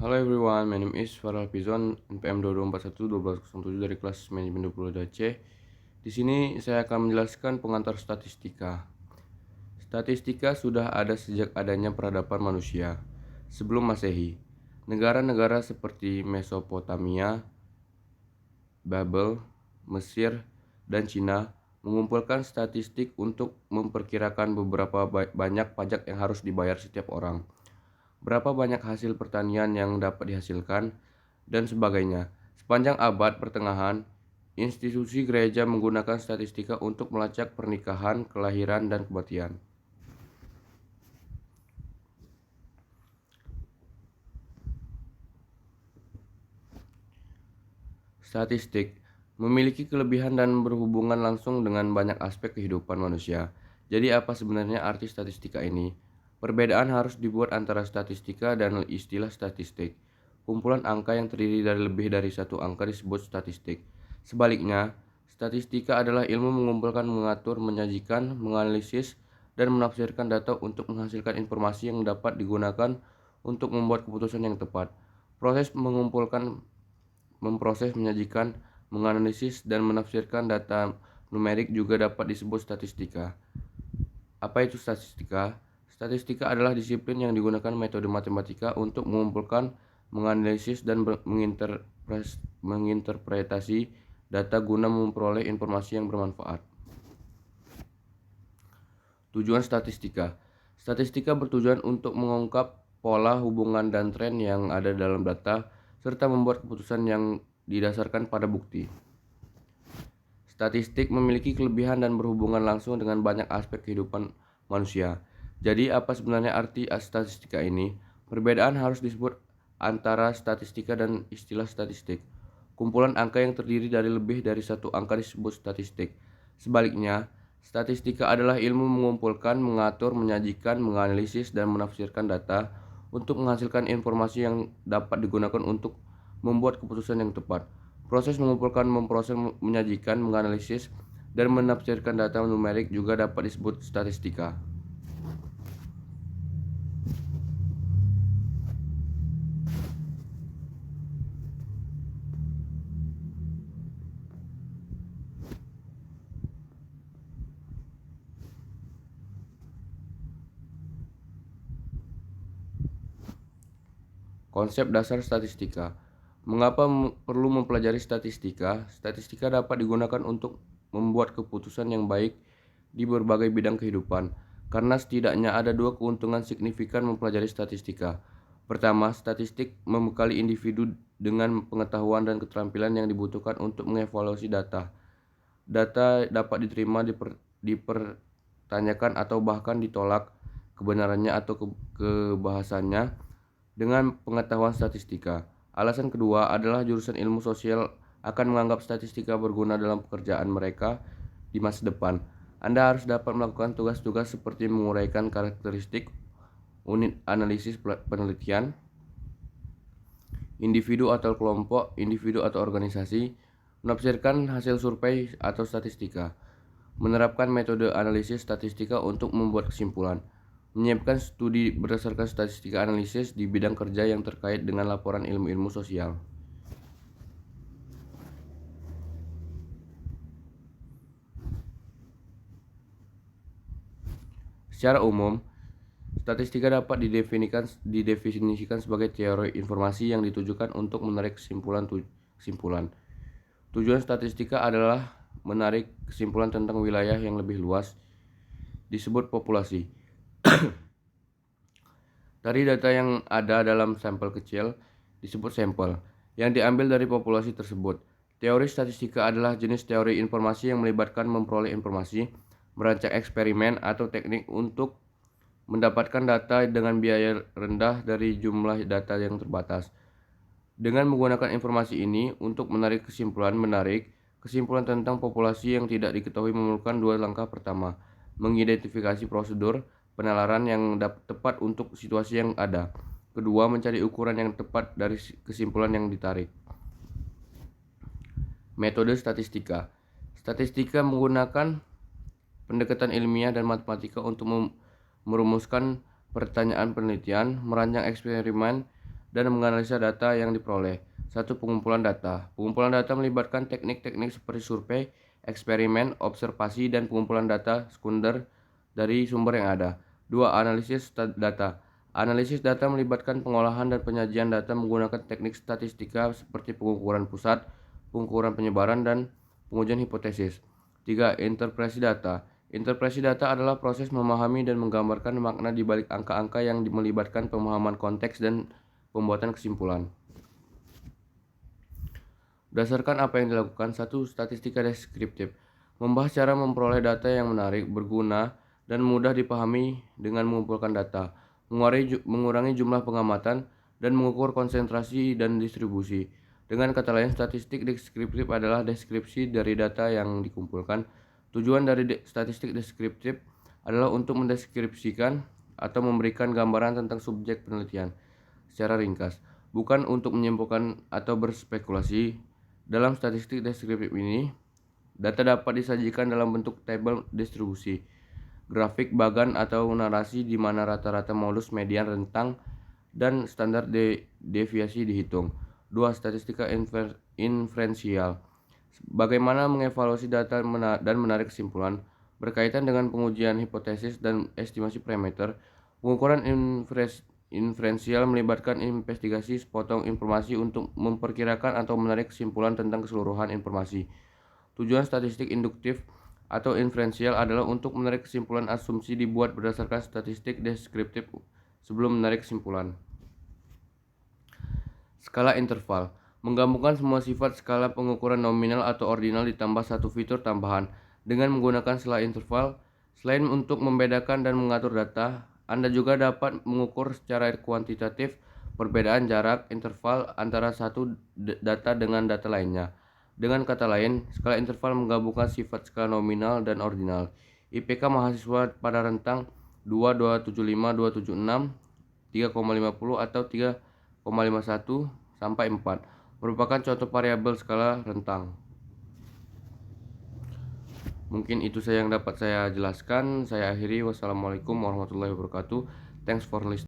Hello everyone, my name is Farah Pizon, NPM 22411207 dari kelas manajemen 22C. Di sini saya akan menjelaskan pengantar statistika. Statistika sudah ada sejak adanya peradaban manusia sebelum Masehi. Negara-negara seperti Mesopotamia, Babel, Mesir, dan Cina mengumpulkan statistik untuk memperkirakan beberapa banyak pajak yang harus dibayar setiap orang, berapa banyak hasil pertanian yang dapat dihasilkan, dan sebagainya. Sepanjang abad pertengahan, institusi gereja menggunakan statistika untuk melacak pernikahan, kelahiran, dan kematian. Statistik memiliki kelebihan dan berhubungan langsung dengan banyak aspek kehidupan manusia. Jadi apa sebenarnya arti statistika ini? Perbedaan harus dibuat antara statistika dan istilah statistik. Kumpulan angka yang terdiri dari lebih dari satu angka disebut statistik. Sebaliknya, statistika adalah ilmu mengumpulkan, mengatur, menyajikan, menganalisis, dan menafsirkan data untuk menghasilkan informasi yang dapat digunakan untuk membuat keputusan yang tepat. Proses mengumpulkan, memproses, menyajikan, menganalisis, dan menafsirkan data numerik juga dapat disebut statistika. Apa itu statistika? Statistika adalah disiplin yang digunakan metode matematika untuk mengumpulkan, menganalisis, dan menginterpretasi data guna memperoleh informasi yang bermanfaat. Tujuan statistika. Statistika bertujuan untuk mengungkap pola, hubungan, dan tren yang ada dalam data, serta membuat keputusan yang didasarkan pada bukti. Statistik memiliki kelebihan dan berhubungan langsung dengan banyak aspek kehidupan manusia. Jadi apa sebenarnya arti statistika ini? Perbedaan harus disebut antara statistika dan istilah statistik. Kumpulan angka yang terdiri dari lebih dari satu angka disebut statistik. Sebaliknya, statistika adalah ilmu mengumpulkan, mengatur, menyajikan, menganalisis, dan menafsirkan data untuk menghasilkan informasi yang dapat digunakan untuk membuat keputusan yang tepat. Proses mengumpulkan, memproses, menyajikan, menganalisis, dan menafsirkan data numerik juga dapat disebut statistika. Konsep dasar statistika. Mengapa perlu mempelajari statistika? Statistika dapat digunakan untuk membuat keputusan yang baik di berbagai bidang kehidupan, karena setidaknya ada dua keuntungan signifikan mempelajari statistika. Pertama, statistik membekali individu dengan pengetahuan dan keterampilan yang dibutuhkan untuk mengevaluasi data. Data dapat diterima, dipertanyakan, atau bahkan ditolak kebenarannya atau kebahasannya dengan pengetahuan statistika. Alasan kedua adalah jurusan ilmu sosial akan menganggap statistika berguna dalam pekerjaan mereka di masa depan. Anda harus dapat melakukan tugas-tugas seperti menguraikan karakteristik unit analisis penelitian, individu atau kelompok, individu atau organisasi, menafsirkan hasil survei atau statistika, menerapkan metode analisis statistika untuk membuat kesimpulan, menyiapkan studi berdasarkan statistika analisis di bidang kerja yang terkait dengan laporan ilmu-ilmu sosial. Secara umum, statistika dapat didefinisikan sebagai teori informasi yang ditujukan untuk menarik kesimpulan. Tujuan statistika adalah menarik kesimpulan tentang wilayah yang lebih luas, disebut populasi. Dari data yang ada dalam sampel kecil disebut sampel, yang diambil dari populasi tersebut. Teori statistika adalah jenis teori informasi yang melibatkan memperoleh informasi, merancang eksperimen atau teknik untuk mendapatkan data dengan biaya rendah dari jumlah data yang terbatas. Dengan menggunakan informasi ini untuk menarik kesimpulan tentang populasi yang tidak diketahui memerlukan dua langkah. Pertama, mengidentifikasi prosedur penalaran yang tepat untuk situasi yang ada. Kedua, mencari ukuran yang tepat dari kesimpulan yang ditarik. Metode statistika. Statistika menggunakan pendekatan ilmiah dan matematika untuk merumuskan pertanyaan penelitian, merancang eksperimen, dan menganalisa data yang diperoleh. 1. Pengumpulan data. Pengumpulan data melibatkan teknik-teknik seperti survei, eksperimen, observasi, dan pengumpulan data sekunder dari sumber yang ada. 2. Analisis data. Analisis data melibatkan pengolahan dan penyajian data menggunakan teknik statistika seperti pengukuran pusat, pengukuran penyebaran, dan pengujian hipotesis. 3. Interpretasi data. Interpretasi data adalah proses memahami dan menggambarkan makna di balik angka-angka yang melibatkan pemahaman konteks dan pembuatan kesimpulan. Berdasarkan apa yang dilakukan, 1. Statistika deskriptif. Membahas cara memperoleh data yang menarik, berguna, dan mudah dipahami dengan mengumpulkan data, mengurangi jumlah pengamatan, dan mengukur konsentrasi dan distribusi. Dengan kata lain, statistik deskriptif adalah deskripsi dari data yang dikumpulkan. Tujuan dari statistik deskriptif adalah untuk mendeskripsikan atau memberikan gambaran tentang subjek penelitian secara ringkas, bukan untuk menyimpulkan atau berspekulasi. Dalam statistik deskriptif ini, data dapat disajikan dalam bentuk tabel distribusi, grafik, bagan, atau narasi di mana rata-rata modus, median, rentang, dan standar deviasi dihitung. 2. Statistika inferensial. Bagaimana mengevaluasi data dan menarik kesimpulan berkaitan dengan pengujian hipotesis dan estimasi parameter. Pengukuran inferensial melibatkan investigasi sepotong informasi untuk memperkirakan atau menarik kesimpulan tentang keseluruhan informasi. Tujuan statistik induktif atau inferensial adalah untuk menarik kesimpulan. Asumsi dibuat berdasarkan statistik deskriptif sebelum menarik kesimpulan. Skala interval menggabungkan semua sifat skala pengukuran nominal atau ordinal ditambah satu fitur tambahan dengan menggunakan skala interval. Selain untuk membedakan dan mengatur data, Anda juga dapat mengukur secara kuantitatif perbedaan jarak interval antara satu data dengan data lainnya. Dengan kata lain, skala interval menggabungkan sifat skala nominal dan ordinal. IPK mahasiswa pada rentang 2, 275, 276, 3,50 atau 3,51 sampai 4 merupakan contoh variabel skala rentang. Mungkin itu saja yang dapat saya jelaskan. Saya akhiri. Wassalamualaikum warahmatullahi wabarakatuh. Thanks for listening.